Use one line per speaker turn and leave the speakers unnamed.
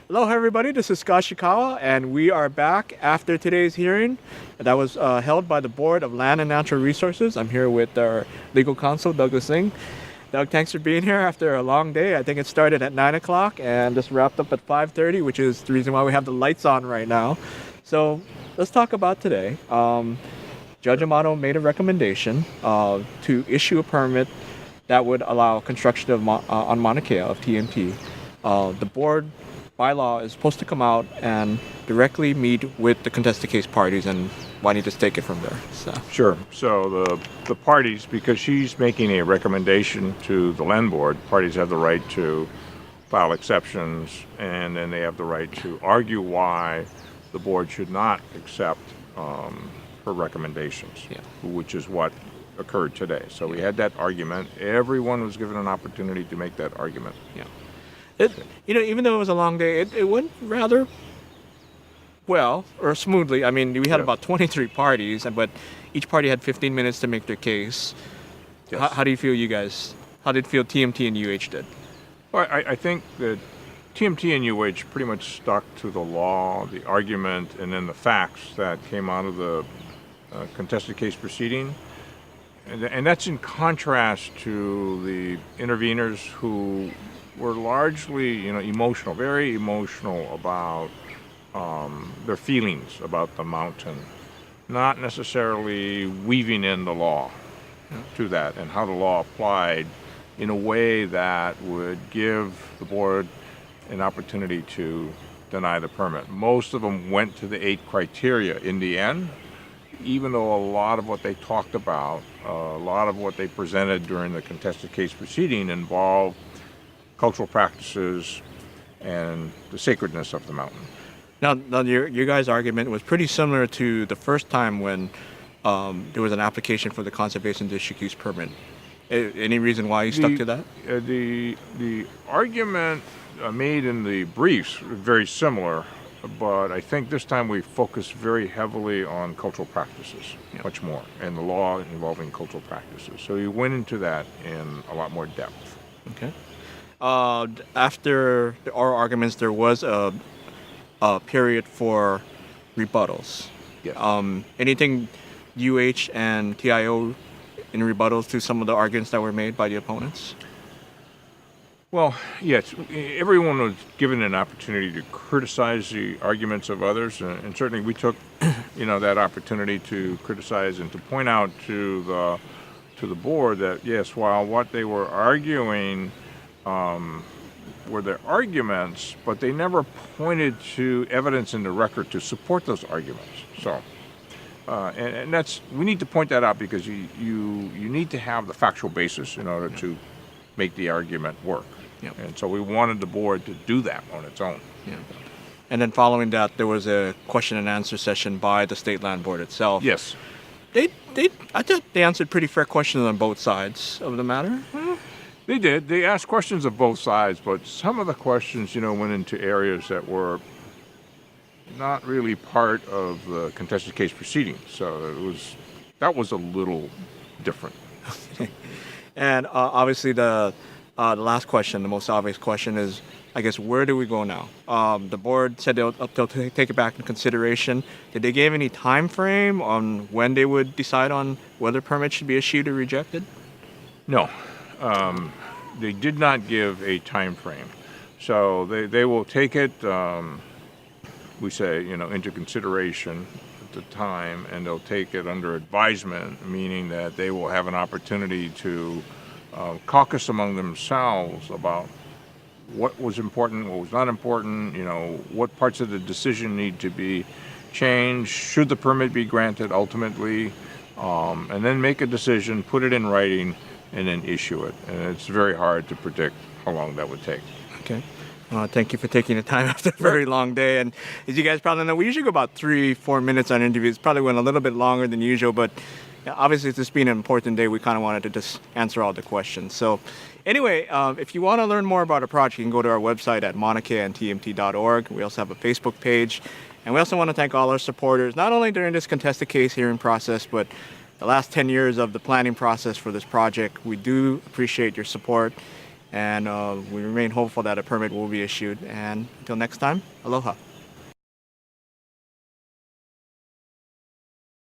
Hello, everybody. This is Scott Shikawa, and we are back after today's hearing that was held by the Board of Land and Natural Resources. I'm here with our legal counsel, Douglas Singh. Doug, thanks for being here after a long day. I think it started at 9 o'clock and just wrapped up at 5:30, which is the reason why we have the lights on right now. So let's talk about today. Judge Amato made a recommendation to issue a permit that would allow construction of on Mauna Kea of TMT. The board bylaw is supposed to come out and directly meet with the contested case parties, and why don't you just take it from there? So.
Sure. So the parties, because she's making a recommendation to the land board, parties have the right to file exceptions, and then they have the right to argue why the board should not accept her recommendations, which is what occurred today. So we had that argument. Everyone was given an opportunity to make that argument.
Yeah. Even though it was a long day, it went rather well or smoothly. I mean, we had about 23 parties, but each party had 15 minutes to make their case.
Yes.
How do you feel, you guys? How did you feel TMT and UH did?
Well, I think that TMT and UH pretty much stuck to the law, the argument, and then the facts that came out of the contested case proceeding. And that's in contrast to the interveners who were largely, emotional, very emotional about their feelings about the mountain, not necessarily weaving in the law to that and how the law applied in a way that would give the board an opportunity to deny the permit. Most of them went to the 8 criteria in the end, even though a lot of what they talked about, a lot of what they presented during the contested case proceeding involved cultural practices and the sacredness of the mountain.
Now your guys' argument was pretty similar to the first time when there was an application for the conservation district use permit. Any reason why you stuck to that?
The argument made in the briefs was very similar, but I think this time we focused very heavily on cultural practices, much more, and the law involving cultural practices. So we went into that in a lot more depth.
Okay. After the oral arguments, there was a period for rebuttals.
Yes.
Anything UH and TIO in rebuttals to some of the arguments that were made by the opponents?
Well, yes, everyone was given an opportunity to criticize the arguments of others, and certainly we took, that opportunity to criticize and to point out to the board that yes, while what they were arguing were their arguments, but they never pointed to evidence in the record to support those arguments. So, and that's, we need to point that out because you need to have the factual basis in order to make the argument work. Yeah. And so we wanted the board to do that on its own.
Yeah. And then following that, there was a question and answer session by the State Land Board itself.
Yes.
I thought they answered pretty fair questions on both sides of the matter.
They did. They asked questions of both sides, but some of the questions, went into areas that were not really part of the contested case proceeding. So that was a little different.
And obviously the last question, the most obvious question is, I guess, where do we go now? The board said they'll take it back into consideration. Did they give any time frame on when they would decide on whether permits should be issued or rejected?
No. They did not give a time frame. So they will take it, we say, into consideration at the time, and they'll take it under advisement, meaning that they will have an opportunity to caucus among themselves about what was important, what was not important, what parts of the decision need to be changed, should the permit be granted ultimately, and then make a decision, put it in writing, and then issue it. And it's very hard to predict how long that would take.
Okay. Thank you for taking the time after a very long day. And as you guys probably know, we usually go about 3-4 minutes on interviews. Probably went a little bit longer than usual, but obviously this being an important day, we kind of wanted to just answer all the questions. So anyway, if you want to learn more about our project, you can go to our website at maunakeaandtmt.org. We also have a Facebook page. And we also want to thank all our supporters, not only during this contested case hearing process, but the last 10 years of the planning process for this project. We do appreciate your support. and we remain hopeful that a permit will be issued. And until next time, aloha.